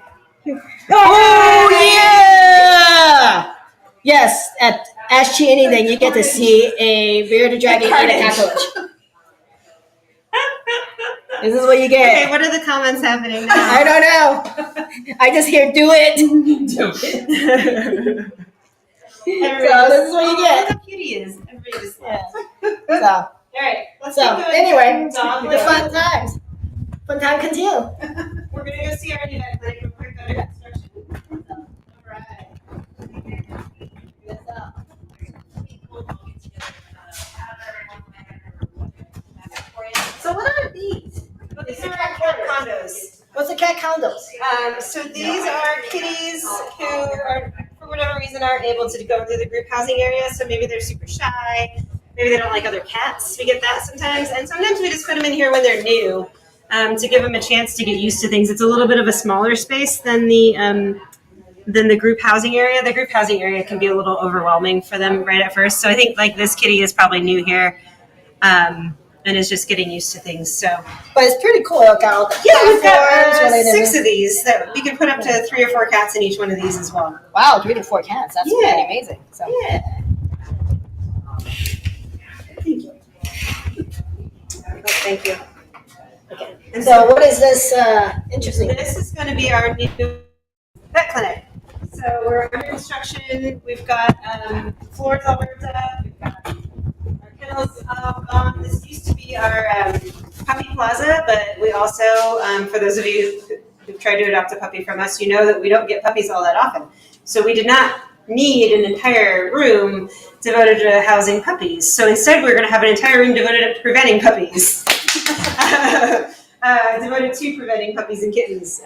Here. Oh yeah! Yes, at Ask Chi Anything, you get to see a bearded dragon eat a cockroach. This is what you Okay, get. what are the comments happening now? I don't know. I just hear do it. Do it. So this is what you Look get. how cute he is. Everybody just Yeah. laughs. So, All right, let's so keep going. anyway, Dog the life. fun times. Fun time continue. We're gonna go see our new vet clinic before we go to construction. All right. So what are these? Well, these are our cat condos. What's the cat condos? So these are kitties who are, for whatever reason, aren't able to go through the group housing area. So maybe they're super shy. Maybe they don't like other cats. We get that sometimes. And sometimes we just put them in here when they're new to give them a chance to get used to things. It's a little bit of a smaller space than the group housing area. The group housing area can be a little overwhelming for them right at first. So I think this kitty is probably new here. And is just getting used to things. So But it's pretty cool. We've got we've got 6 of these that we can put up to 3 or 4 cats in each one of these as well. Wow, 3 to 4 cats. That's Yeah. pretty amazing. So Yeah. Thank you. Oh, thank you. okay. And So what is this interesting? this is going to be our new vet clinic. So we're under construction. We've got floors all ripped up. We've got our kennels all gone. This used to be our puppy plaza, but we also, for those of you who've tried to adopt a puppy from us, you know that we don't get puppies all that often. So we did not need an entire room devoted to housing puppies. So instead, we're going to have an entire room devoted to preventing puppies. Devoted to preventing puppies and kittens.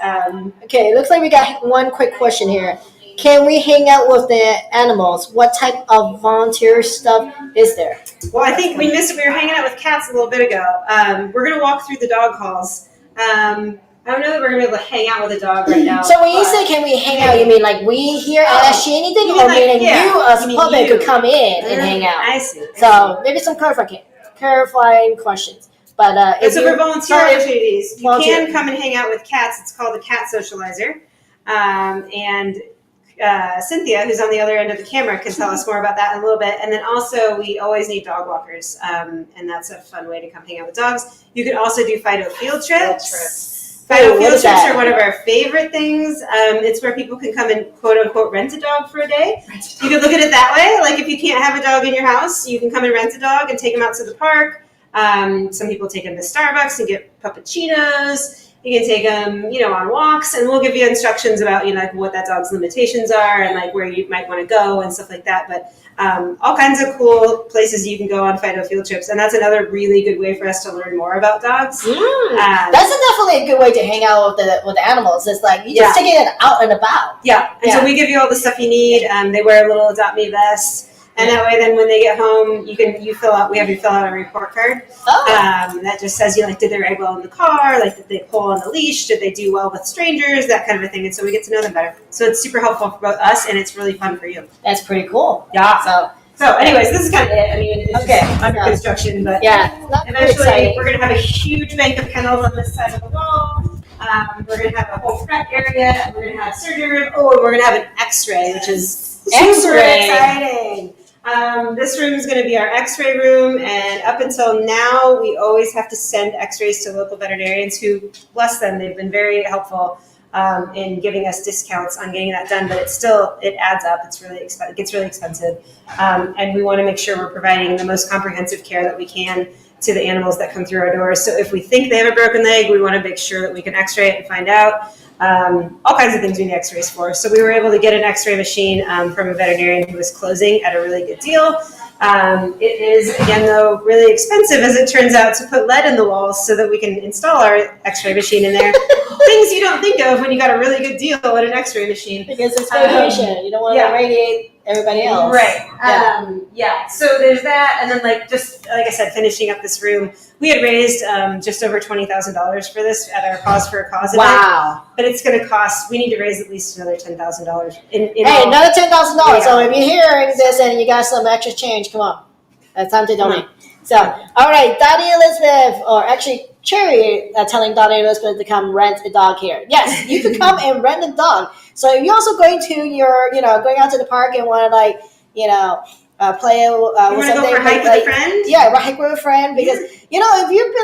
Okay, it looks like we got one quick question here. Can we hang out with the animals? What type of volunteer stuff is there? Well, I think we were hanging out with cats a little bit ago. We're going to walk through the dog halls. I don't know that we're going to be able to hang out with a dog right now. So when you say can we hang out, you mean like we here at Ask Chi Anything, You mean or like, meaning yeah, you as you mean public you. could come in and hang out? I see. So maybe some clarifying questions. But And so for volunteer opportunities, you volunteer. can come and hang out with cats. It's called the Cat Socializer. And Cynthia, who's on the other end of the camera, can tell us more about that in a little bit. And then also, we always need dog walkers, and that's a fun way to come hang out with dogs. You could also do Fido field trips. Fido field trips are one of our favorite things. It's where people can come and quote unquote rent a dog for a day. You could look at it that way. Like if you can't have a dog in your house, you can come and rent a dog and take them out to the park. Some people take them to Starbucks and get puppuccinos. You can take them, on walks, and we'll give you instructions about, like what that dog's limitations are and like where you might want to go and stuff like that. But all kinds of cool places you can go on Fido field trips, and that's another really good way for us to learn more about dogs. That's definitely a good way to hang out with the animals. It's like you just taking it out and about. Yeah, and so we give you all the stuff you need. They wear a little Adopt Me vest. And that way, then when they get home, we have you fill out a report card. That just says, did they ride well in the car? Like, did they pull on the leash? Did they do well with strangers? That kind of a thing. And so we get to know them better. So it's super helpful for both us, and it's really fun for you. That's pretty cool. Yeah. So anyways, this is kind of it. I mean, it's just under construction, but eventually we're going to have a huge bank of kennels on this side of the wall. We're going to have a whole prep area, and we're going to have a surgery room. Oh, and we're going to have an X-ray, which is super exciting. This room is going to be our X-ray room, and up until now, we always have to send X-rays to local veterinarians who, bless them, they've been very helpful in giving us discounts on getting that done. But it adds up. It gets really expensive, and we want to make sure we're providing the most comprehensive care that we can to the animals that come through our doors. So if we think they have a broken leg, we want to make sure that we can X-ray it and find out. All kinds of things we need X-rays for. So we were able to get an X-ray machine from a veterinarian who was closing at a really good deal. It is, again, though, really expensive, as it turns out, to put lead in the walls so that we can install our X-ray machine in there. Things you don't think of when you got a really good deal at an X-ray machine. Because it's radiation. You don't want to radiate everybody else. Right. So there's that. And then, like I said, finishing up this room, we had raised just over $20,000 for this at our Cause for a Cause event. Wow. But it's going to cost, we need to raise at least another $10,000. Another $10,000. Yeah. So if you're hearing this and you got some extra change, come on. It's time to donate. So, all right, Dottie Elizabeth, or actually Cherry telling Dottie Elizabeth to come rent a dog here. Yes, you could come and rent a dog. So if you're also going out to the park and want to play with something. Go for a hike with a friend? Yeah, hike with a friend. Because, if you've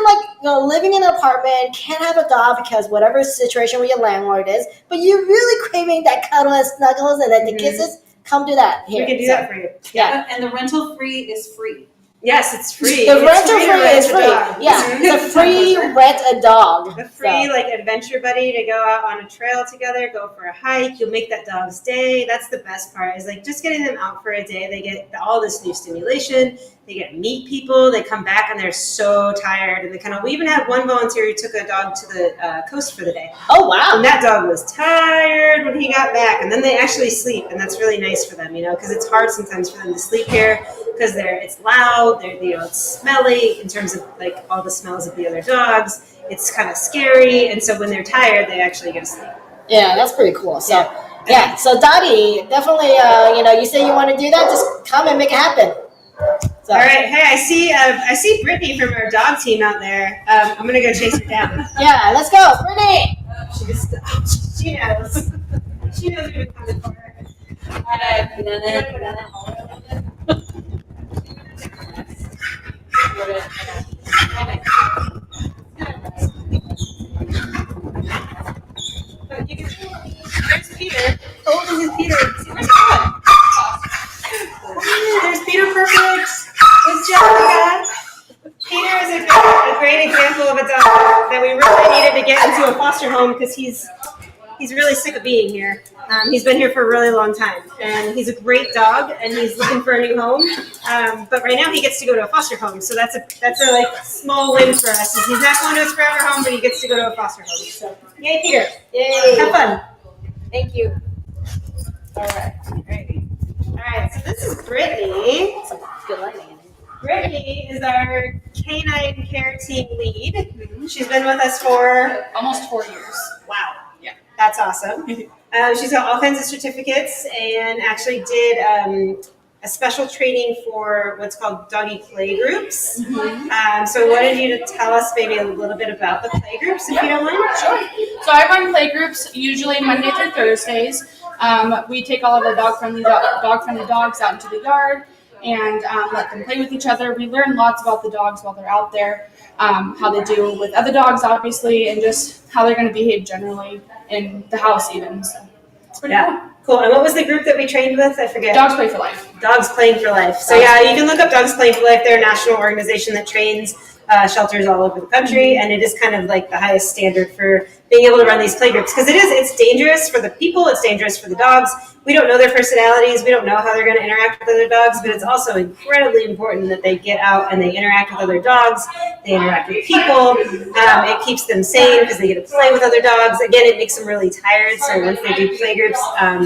been living in an apartment, can't have a dog because whatever situation with your landlord is, but you're really craving that cuddle and snuggles and then the kisses, come do that here. We can do that for you. Yeah. And the rental free is free. Yes, it's free. The rental free is free. Yeah, it's a free rent a dog. A free adventure buddy to go out on a trail together, go for a hike. You'll make that dog's day. That's the best part. Is just getting them out for a day. They get all this new stimulation. They get to meet people. They come back and they're so tired. And we even had one volunteer who took a dog to the coast for the day. Oh wow! And that dog was tired when he got back. And then they actually sleep, and that's really nice for them, because it's hard sometimes for them to sleep here because it's loud. It's smelly in terms of all the smells of the other dogs. It's kind of scary, and so when they're tired, they actually get to sleep. Yeah, that's pretty cool. So so Dottie, definitely, you say you want to do that, just come and make it happen. So. All right, hey, I see Brittany from our dog team out there. I'm gonna go chase her down. Yeah, let's go, Brittany. She knows. She knows we've been coming for her. There's Peter. Oh, this is Peter. See, where's he going? There's Peter Perfect. With Jessica. Peter is a great example of a dog that we really needed to get into a foster home because he's really sick of being here. He's been here for a really long time, and he's a great dog, and he's looking for a new home. But right now, he gets to go to a foster home, so that's a small win for us. He's not going to his forever home, but he gets to go to a foster home. So, yay, Peter! Yay! Have fun. Thank you. All right. So this is Brittany. Good lighting. Brittany is our canine care team lead. She's been with us for Almost 4 years. wow. Yeah, that's awesome. She's got all kinds of certificates and actually did a special training for what's called doggy play groups. So I wanted you to tell us maybe a little bit about the play groups, if you don't mind. Sure. So I run play groups usually Monday through Thursdays We take all of our dog-friendly dogs out into the yard and let them play with each other. We learn lots about the dogs while they're out there, how they do with other dogs, obviously, and just how they're going to behave generally in the house even. So it's pretty cool. And what was the group that we trained with? I forget. Dogs Play for Life. Dogs Playing for Life. So yeah, you can look up Dogs Playing for Life. They're a national organization that trains shelters all over the country, and it is kind of like the highest standard for being able to run these play groups, because it's dangerous for the people, it's dangerous for the dogs. We don't know their personalities, we don't know how they're going to interact with other dogs, but it's also incredibly important that they get out and they interact with other dogs, they interact with people. It keeps them sane because they get to play with other dogs. Again, it makes them really tired, so once they do play groups,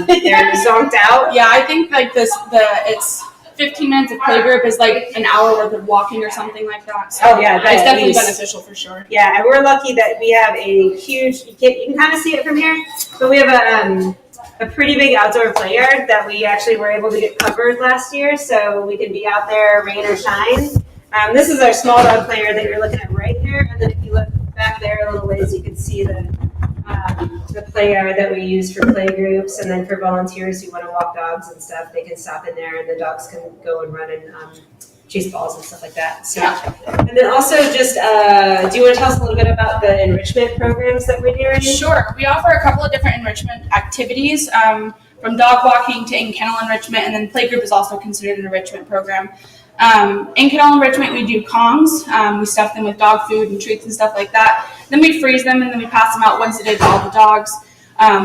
they're zonked out. Yeah, I think like it's 15 minutes of play group is like an hour worth of walking or something like that. So yeah, it's definitely beneficial for sure. Yeah, and we're lucky that we have a huge, you can kind of see it from here, but we have a pretty big outdoor play yard that we actually were able to get covered last year, so we can be out there rain or shine. This is our small dog play yard that you're looking at right here, and then if you look back there a little ways, you can see the play yard that we use for play groups, and then for volunteers who want to walk dogs and stuff, they can stop in there and the dogs can go and run and chase balls and stuff like that. So, and then also just, do you want to tell us a little bit about the enrichment programs that we're doing? Sure. We offer a couple of different enrichment activities, from dog walking to in-kennel enrichment, and then playgroup is also considered an enrichment program. In-kennel enrichment, we do Kongs. We stuff them with dog food and treats and stuff like that. Then we freeze them and then we pass them out once a day to all the dogs.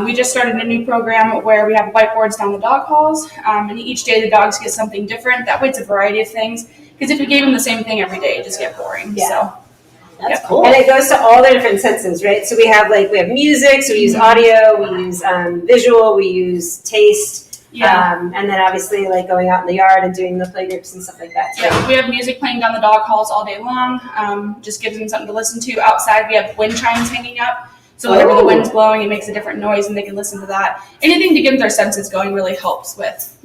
We just started a new program where we have whiteboards down the dog halls, and each day the dogs get something different. That way it's a variety of things, because if we gave them the same thing every day, it'd just get boring. Yeah. So that's cool. And it goes to all the different senses, right? So we have music, so we use audio, we use visual, we use taste. And then obviously like going out in the yard and doing the play groups and stuff like that. So. Yeah, we have music playing down the dog halls all day long. Just gives them something to listen to. Outside we have wind chimes hanging up. So whenever the wind's blowing, it makes a different noise and they can listen to that. Anything to get their senses going really helps with,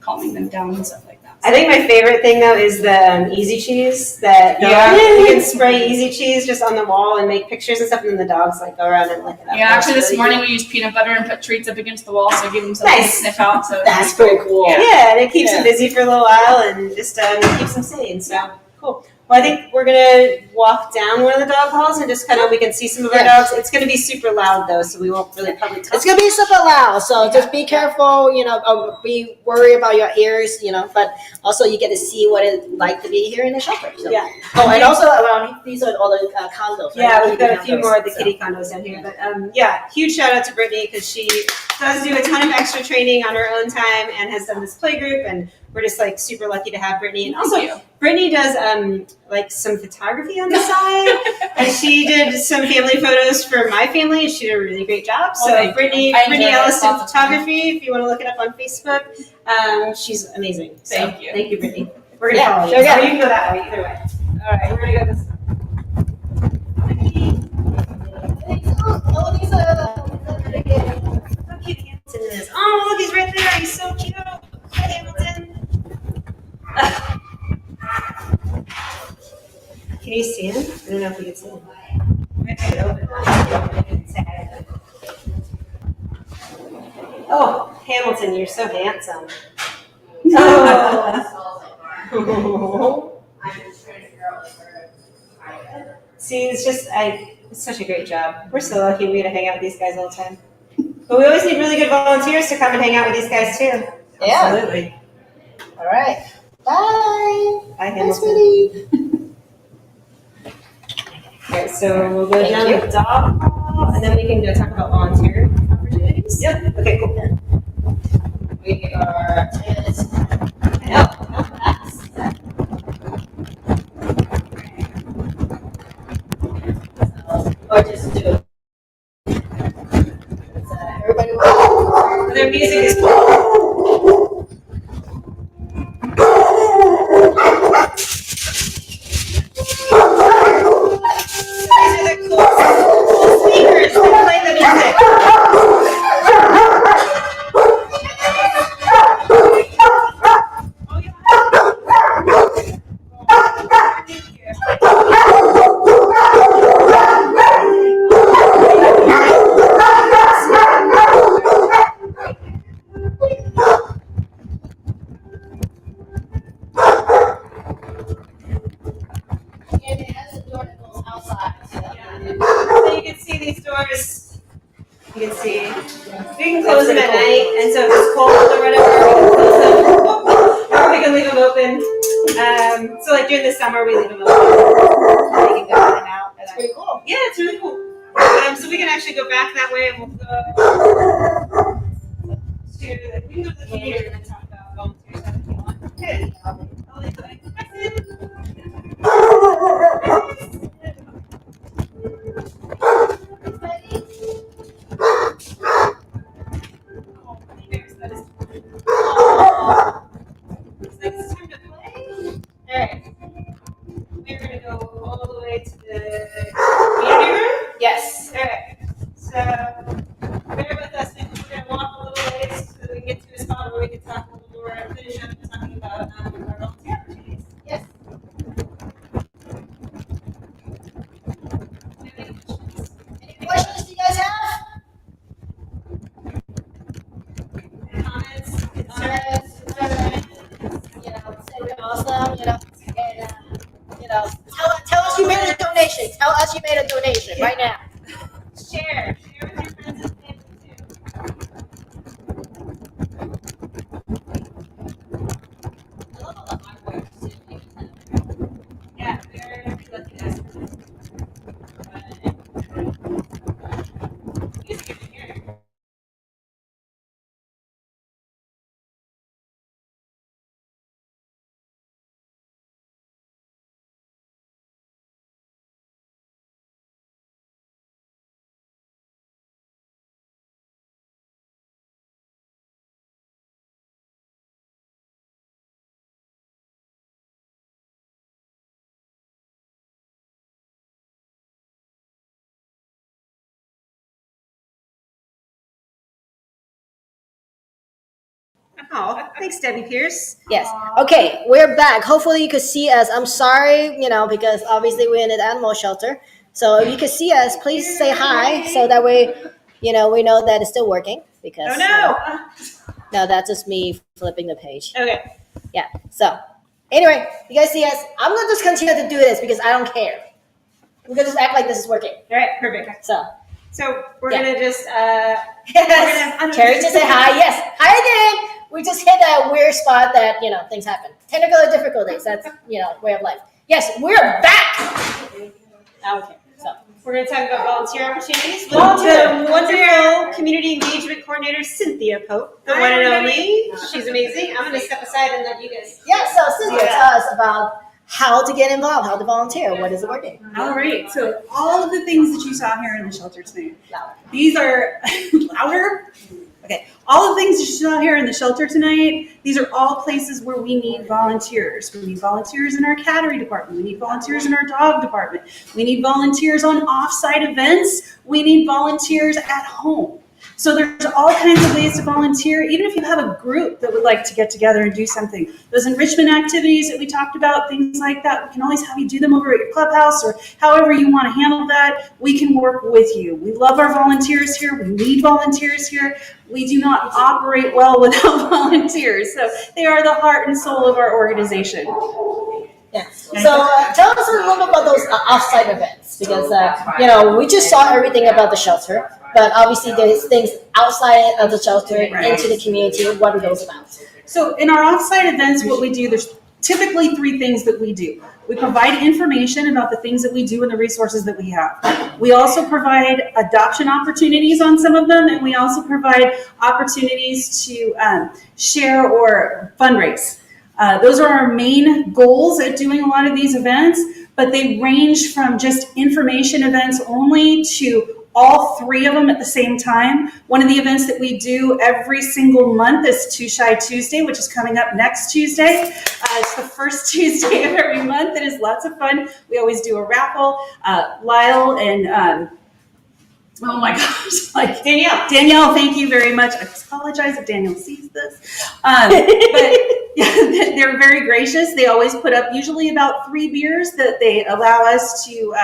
calming them down and stuff like that. I think my favorite thing though is the easy cheese that you can spray easy cheese just on the wall and make pictures and stuff, and then the dogs go around and lick it up. Yeah, actually this morning we used peanut butter and put treats up against the wall, so give them something to sniff out. So that's pretty cool. Yeah, and it keeps them busy for a little while and just keeps them sane. So cool. Well, I think we're gonna walk down one of the dog halls and just we can see some of our dogs. It's gonna be super loud though, so we won't really probably talk. It's gonna be super loud, so just be careful. Be worried about your ears. But also you get to see what it's like to be here in the shelter. So. Yeah. Oh, and also around these are all the condos. Right? Yeah, we've got a few more of the kitty condos down here. But huge shout out to Brittany because she does do a ton of extra training on her own time and has done this play group, and we're just super lucky to have Brittany. And also Brittany does some photography on the side, and she did some family photos for my family, and she did a really great job. So Brittany Ellison Photography, if you want to look it up on Facebook, she's amazing. So, Thank you. Thank you, Brittany. We're gonna follow you. Or you can go that way, either way. All right, we're gonna go this way. Look, cute Hamilton is. Oh, look, he's right there. He's so cute. Hi, Hamilton. Can you see him? I don't know if you can see him. Oh, Hamilton, you're so handsome. Oh. See, it's such a great job. We're so lucky we get to hang out with these guys all the time. But we always need really good volunteers to come and hang out with these guys too. Yeah. Absolutely. All right. Bye. Bye, Thanks, Hamilton. All right, so we'll go down the dog hall, and then we can go talk about volunteer opportunities. Yep. Okay, cool. We are. I know. Or just do it. Everybody. Their music is cool. These are the cool speakers that play the music. So you can see these doors. You can see. We can close them at night, and so if it's cold or whatever, we can close them. Or we can leave them open. So like during the summer, we leave them open. They can go in and out. That's pretty cool. Yeah, it's really cool. So we can actually go back that way, and we'll go to. We can go to the theater and talk about volunteer stuff if you want. Okay. I'll leave the mic. It's time to play. Alright. We're gonna go all the way to the community room. Yes. Alright. So bear with us, we're gonna walk a little ways so that we can get to a spot where we can talk a little more and finish up talking about our volunteer opportunities. Yes. Any questions you guys have? Comments, Concerns? You know, say we're awesome, you know, and, you know, tell us you made a donation. Tell us you made a donation right now. share with your friends and family too. I love all the artwork too. Yeah, we're lucky to ask. Oh, thanks, Debbie Pierce. Yes. Okay, we're back. Hopefully you could see us. I'm sorry, you know, because obviously we're in an animal shelter. So if you could see us, please say hi so that way, you know, we know that it's still working. Because Oh no! no, that's just me flipping the page. Okay. Yeah. So anyway, you guys see us. I'm gonna just continue to do this because I don't care. We're gonna just act like this is working. All right, perfect. So So we're Yeah. gonna just yes. Terry just say hi. Yes. Hi again. We just hit that weird spot that, you know, things happen. Technical difficulties. That's, you know, way of life. Yes, we're back. Okay. So we're gonna talk about volunteer opportunities with Volunteer. the wonderful community engagement coordinator Cynthia Pope, the one and only. She's amazing. I'm gonna step aside and let you guys. yeah, so Cynthia, tell us about how to get involved, how to volunteer, what is it working? All right, so all of the things that you saw here in the shelter tonight, these are louder. Okay, all the things that you saw here in the shelter tonight, these are all places where we need volunteers. We need volunteers in our cattery department. We need volunteers in our dog department. We need volunteers on off-site events. We need volunteers at home. So there's all kinds of ways to volunteer, even if you have a group that would like to get together and do something. Those enrichment activities that we talked about, things like that, we can always have you do them over at your clubhouse or however you want to handle that. We can work with you. We love our volunteers here. We need volunteers here. We do not operate well without volunteers. So they are the heart and soul of our organization. Yeah. So tell us a little bit about those off-site events because, you know, we just saw everything about the shelter, but obviously there's things outside of the shelter into the community. What are those about? So in our offsite events, what we do, there's typically three things that we do. We provide information about the things that we do and the resources that we have. We also provide adoption opportunities on some of them, and we also provide opportunities to share or fundraise. Those are our main goals at doing a lot of these events, but they range from just information events only to all three of them at the same time. One of the events that we do every single month is Too Shy Tuesday, which is coming up next Tuesday. It's the first Tuesday of every month. It is lots of fun. We always do a raffle. Lyle and oh my gosh, like Danielle, thank you very much. I apologize if Danielle sees this. But yeah, they're very gracious. They always put up usually about 3 beers that they allow us to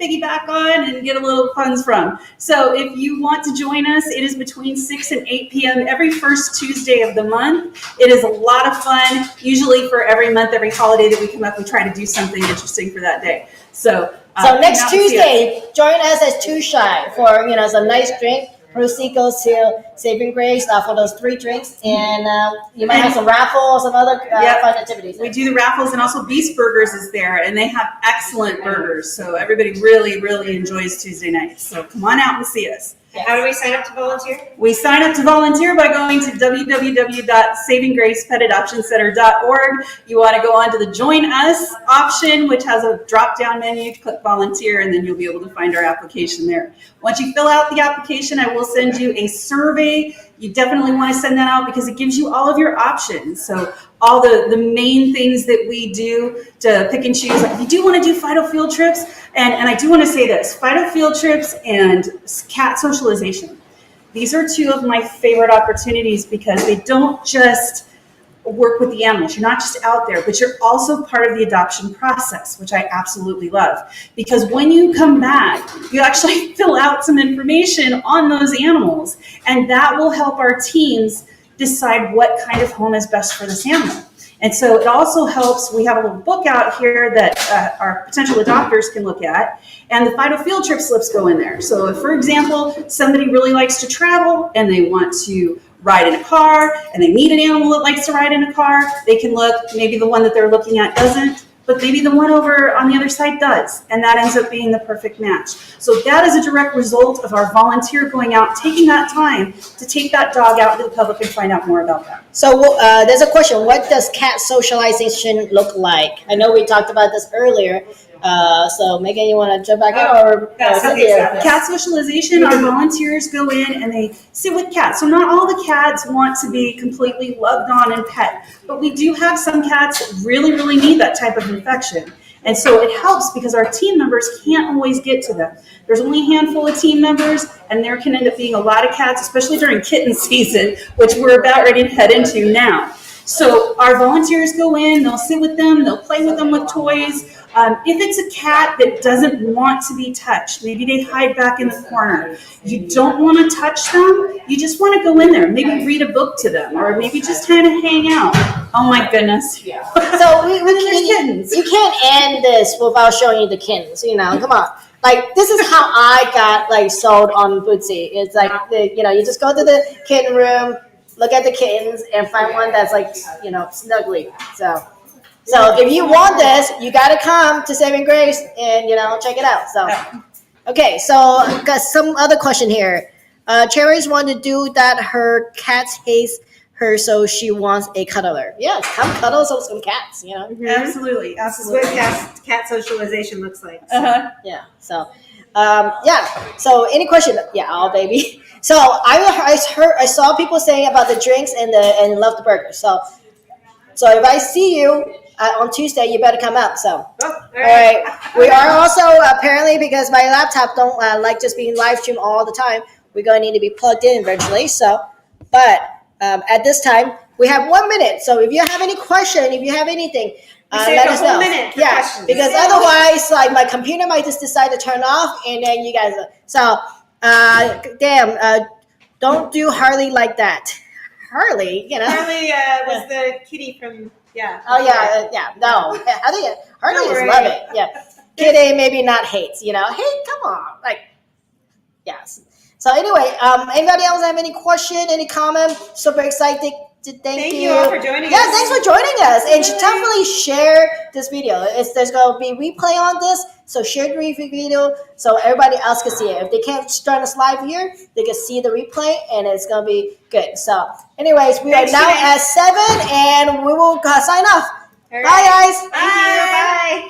piggyback on and get a little funds from. So if you want to join us, it is between 6 and 8 p.m. every first Tuesday of the month. It is a lot of fun. Usually for every month, every holiday that we come up, we try to do something interesting for that day. So So next come out and see us. Tuesday, join us at Too Shy for some nice drink. Proceed goes to Saving Grace for those 3 drinks, and you might have some raffles, some other Yep. fun activities. We do the raffles, and also Beast Burgers is there, and they have excellent burgers. So everybody really, really enjoys Tuesday nights. So come on out and see us. How do we sign up to volunteer? We sign up to volunteer by going to www.savinggracepetadoptioncenter.org. You want to go on to the Join Us option, which has a drop-down menu. Click Volunteer, and then you'll be able to find our application there. Once you fill out the application, I will send you a survey. You definitely want to send that out because it gives you all of your options. So all the main things that we do to pick and choose. Like if you do want to do Fido field trips, and I do want to say this, Fido field trips and cat socialization. These are 2 of my favorite opportunities because they don't just work with the animals. You're not just out there, but you're also part of the adoption process, which I absolutely love. Because when you come back, you actually fill out some information on those animals, and that will help our teams decide what kind of home is best for this animal. And so it also helps, we have a little book out here that our potential adopters can look at, and the Fido field trip slips go in there. So if, for example, somebody really likes to travel and they want to ride in a car and they need an animal that likes to ride in a car, they can look, maybe the one that they're looking at doesn't, but maybe the one over on the other side does, and that ends up being the perfect match. So that is a direct result of our volunteer going out, taking that time to take that dog out into the public and find out more about that. So there's a question. What does cat socialization look like? I know we talked about this earlier. So Megan, you want to jump back in or Cynthia? Cat socialization, our volunteers go in and they sit with cats. So not all the cats want to be completely loved on and pet, but we do have some cats that really, really need that type of affection. And so it helps because our team members can't always get to them. There's only a handful of team members, and there can end up being a lot of cats, especially during kitten season, which we're about ready to head into now. So our volunteers go in, they'll sit with them, they'll play with them with toys. If it's a cat that doesn't want to be touched, maybe they hide back in the corner. You don't want to touch them. You just want to go in there, maybe read a book to them, or maybe just kind of hang out. Oh my goodness. So kittens. You can't end this without showing you the kittens. Come on. Like this is how I got sold on Bootsy. It's like you just go to the kitten room, look at the kittens, and find one that's snuggly. So if you want this, you got to come to Saving Grace and check it out. So okay, so got some other question here. Cherries want to do that. Her cats hates her, so she wants a cuddler. Yes, come cuddle some cats. Absolutely, This is absolutely. what cat socialization looks like. Yeah. So So any question? Yeah, oh baby. So I saw people saying about the drinks and love the burgers. So if I see you on Tuesday, you better come out. So all right. We are also apparently, because my laptop don't like just being live streamed all the time, we're going to need to be plugged in eventually. So, but at this time we have 1 minute. So if you have any question, if you have anything, let us know. Questions. Because otherwise, my computer might just decide to turn off, and then you guys. Don't do Harley like that. Harley, Harley was the kitty from Oh yeah. No, Harley Don't is worry. love it. Yeah, kitty maybe not hates. Hey, come on, yes. So anyway, anybody else have any question, any comment? Super excited. Thank you all for joining us. Yeah, thanks for joining us. And definitely share this video. There's going to be replay on this, so share the video so everybody else can see it. If they can't join us live here, they can see the replay, and it's going to be good. So anyways, we are now at 7, and we will sign off. All right. Bye, guys. Thank you. Bye.